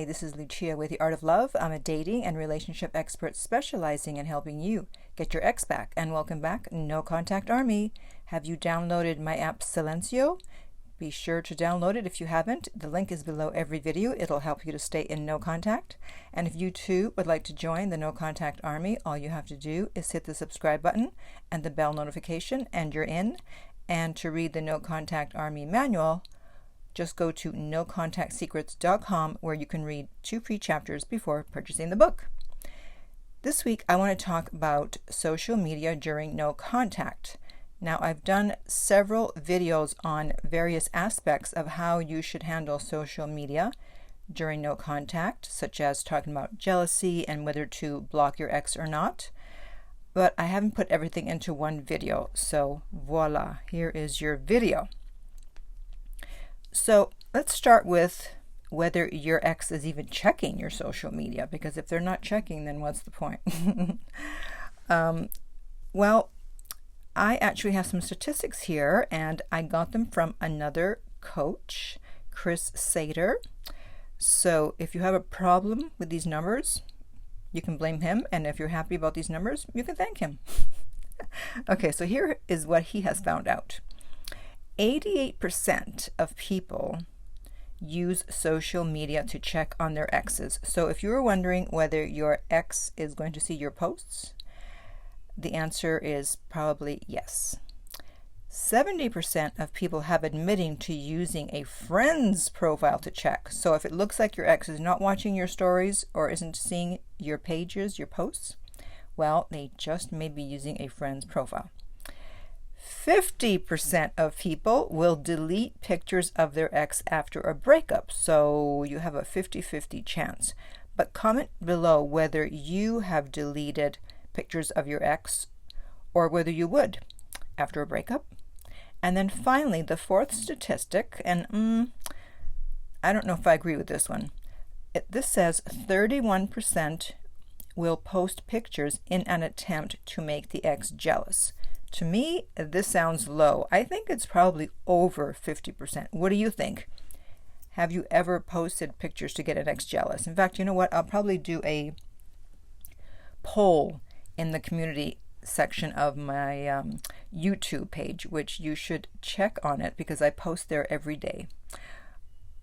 Hi, this is Lucia with The Art of Love. I'm a dating and relationship expert specializing in helping you get your ex back. And welcome back, No Contact Army. Have you downloaded my app Silencio? Be sure to download it if you haven't. The link is below every video. It'll help you to stay in no contact. And if you too would like to join the No Contact Army, all you have to do is hit the subscribe button and the bell notification, and you're in. And to read the No Contact Army manual, just go to nocontactsecrets.com, where you can read 2 free chapters before purchasing the book. This week, I want to talk about social media during no contact. Now, I've done several videos on various aspects of how you should handle social media during no contact, such as talking about jealousy and whether to block your ex or not. But I haven't put everything into one video, so voila, here is your video. So let's start with whether your ex is even checking your social media, because if they're not checking, then what's the point? Well, I actually have some statistics here, and I got them from another coach, Chris Sater. So if you have a problem with these numbers, you can blame him, and if you're happy about these numbers, you can thank him. Okay, so here is what he has found out. 88% of people use social media to check on their exes. So if you were wondering whether your ex is going to see your posts, the answer is probably yes. 70% of people have admitting to using a friend's profile to check. So if it looks like your ex is not watching your stories or isn't seeing your pages, your posts, well, they just may be using a friend's profile. 50% of people will delete pictures of their ex after a breakup, so you have a 50-50 chance. But comment below whether you have deleted pictures of your ex or whether you would after a breakup. And then finally, the fourth statistic, and I don't know if I agree with this one. This says 31% will post pictures in an attempt to make the ex jealous. To me, this sounds low. I think it's probably over 50%. What do you think? Have you ever posted pictures to get an ex jealous? In fact, you know what? I'll probably do a poll in the community section of my YouTube page, which you should check on it because I post there every day.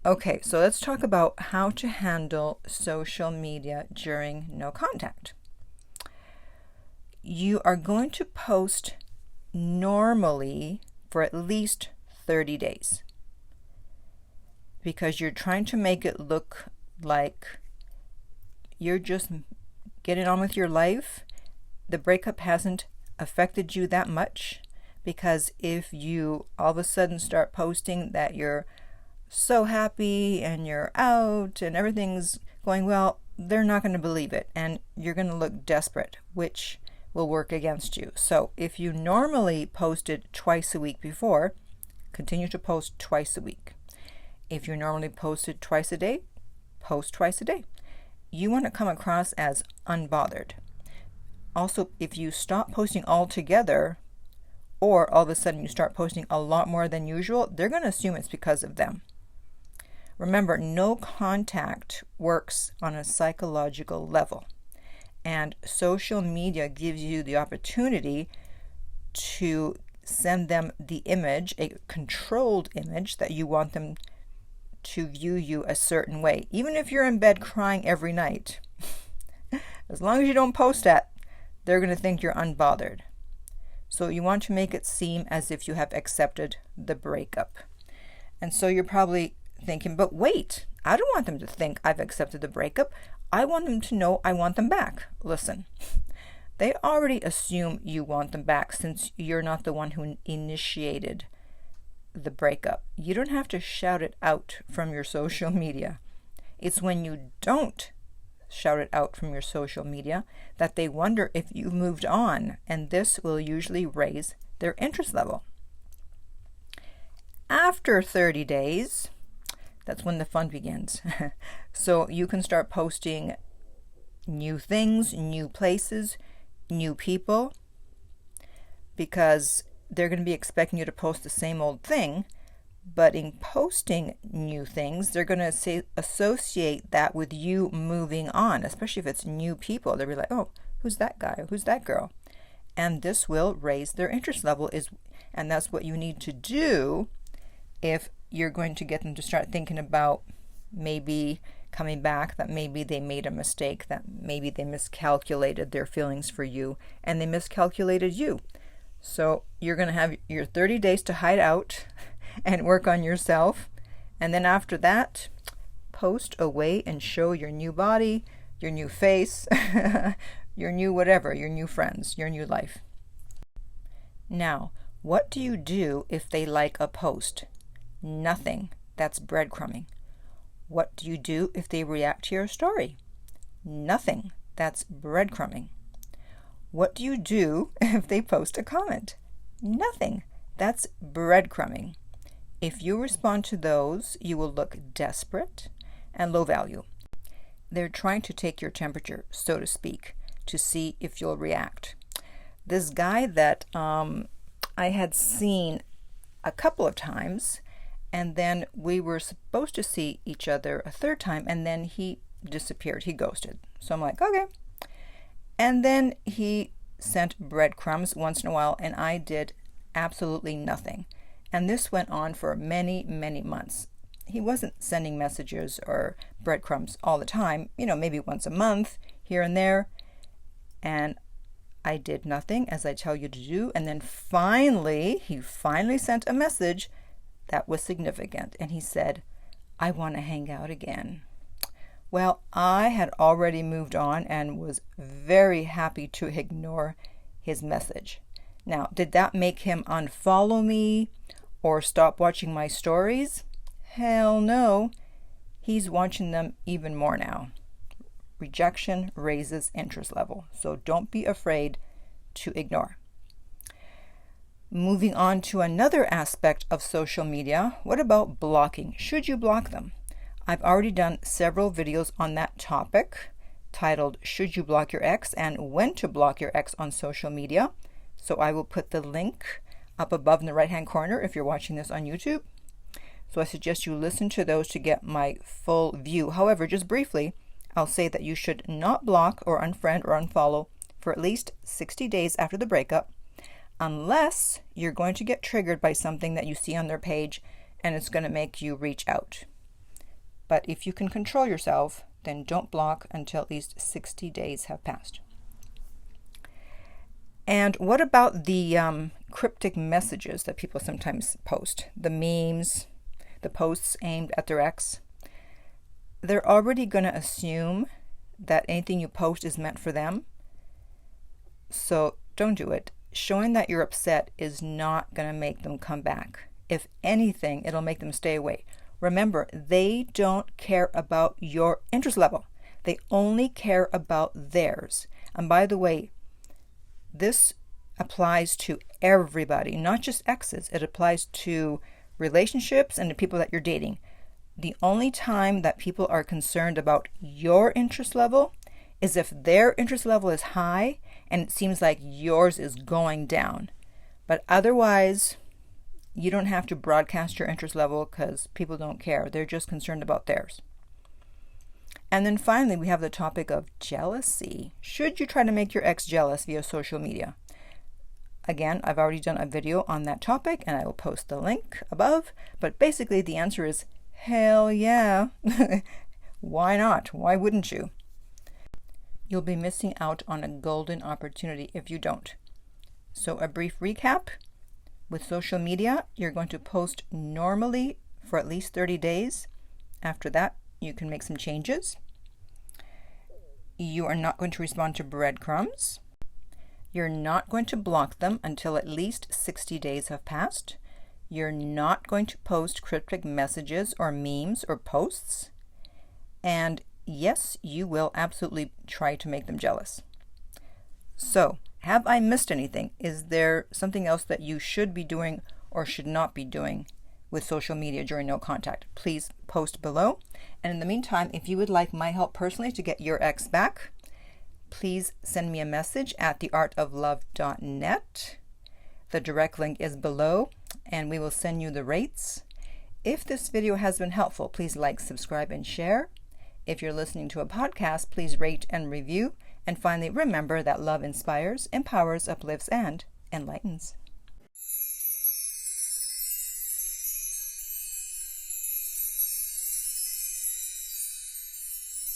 Okay, so let's talk about how to handle social media during no contact. You are going to post normally for at least 30 days because you're trying to make it look like you're just getting on with your life. The breakup hasn't affected you that much, because if you all of a sudden start posting that you're so happy and you're out and everything's going well, they're not going to believe it, and you're going to look desperate, which will work against you. So if you normally posted twice a week before, continue to post twice a week. If you normally posted twice a day, post twice a day. You want to come across as unbothered. Also, if you stop posting altogether, or all of a sudden you start posting a lot more than usual, they're going to assume it's because of them. Remember, no contact works on a psychological level. And social media gives you the opportunity to send them the image, a controlled image that you want them to view you a certain way. Even if you're in bed crying every night, as long as you don't post that, they're going to think you're unbothered. So you want to make it seem as if you have accepted the breakup. And so you're probably thinking, but wait, I don't want them to think I've accepted the breakup. I want them to know I want them back. Listen, they already assume you want them back since you're not the one who initiated the breakup. You don't have to shout it out from your social media. It's when you don't shout it out from your social media that they wonder if you've moved on, and this will usually raise their interest level. After 30 days, that's when the fun begins. So you can start posting new things, new places, new people, because they're going to be expecting you to post the same old thing, But in posting new things, they're going to associate that with you moving on, especially if it's new people. They'll be like, oh, who's that guy? Who's that girl? And this will raise their interest level, and that's what you need to do if you're going to get them to start thinking about maybe coming back, that maybe they made a mistake, that maybe they miscalculated their feelings for you, and they miscalculated you. So you're going to have your 30 days to hide out and work on yourself. And then after that, post away and show your new body, your new face, your new whatever, your new friends, your new life. Now, what do you do if they like a post? Nothing. That's breadcrumbing. What do you do if they react to your story? Nothing. That's breadcrumbing. What do you do if they post a comment? Nothing. That's breadcrumbing. If you respond to those, you will look desperate and low value. They're trying to take your temperature, so to speak, to see if you'll react. This guy that I had seen a couple of times, and then we were supposed to see each other a third time, and then he disappeared. He ghosted. So I'm like, okay. And then he sent breadcrumbs once in a while, and I did absolutely nothing. And this went on for many, many months. He wasn't sending messages or breadcrumbs all the time, maybe once a month, here and there. And I did nothing, as I tell you to do. And then he finally sent a message that was significant. And he said, I want to hang out again. Well, I had already moved on and was very happy to ignore his message. Now, did that make him unfollow me or stop watching my stories? Hell no. He's watching them even more now. Rejection raises interest level, so don't be afraid to ignore. Moving on to another aspect of social media, what about blocking? Should you block them? I've already done several videos on that topic, titled Should You Block Your Ex and When to Block Your Ex on Social Media. So I will put the link up above in the right-hand corner if you're watching this on YouTube. So I suggest you listen to those to get my full view. However, just briefly, I'll say that you should not block or unfriend or unfollow for at least 60 days after the breakup, unless you're going to get triggered by something that you see on their page and it's going to make you reach out. But if you can control yourself, then don't block until at least 60 days have passed. And what about the cryptic messages that people sometimes post? The memes, the posts aimed at their ex? They're already going to assume that anything you post is meant for them. So don't do it. Showing that you're upset is not going to make them come back. If anything, it'll make them stay away. Remember, they don't care about your interest level. They only care about theirs. And by the way, this applies to everybody, not just exes. It applies to relationships and to people that you're dating. The only time that people are concerned about your interest level is if their interest level is high and it seems like yours is going down. But otherwise, you don't have to broadcast your interest level because people don't care. They're just concerned about theirs. And then finally, we have the topic of jealousy. Should you try to make your ex jealous via social media? Again, I've already done a video on that topic and I will post the link above. But basically, the answer is hell yeah. Why not? Why wouldn't you? You'll be missing out on a golden opportunity if you don't. So a brief recap. With social media, you're going to post normally for at least 30 days. After that, you can make some changes. You are not going to respond to breadcrumbs. You're not going to block them until at least 60 days have passed. You're not going to post cryptic messages or memes or posts. And yes, you will absolutely try to make them jealous. So, have I missed anything? Is there something else that you should be doing or should not be doing with social media during no contact? Please post below. And in the meantime, if you would like my help personally to get your ex back, please send me a message at theartoflove.net. The direct link is below, and we will send you the rates. If this video has been helpful, please like, subscribe, and share. If you're listening to a podcast, please rate and review. And finally, remember that love inspires, empowers, uplifts, and enlightens.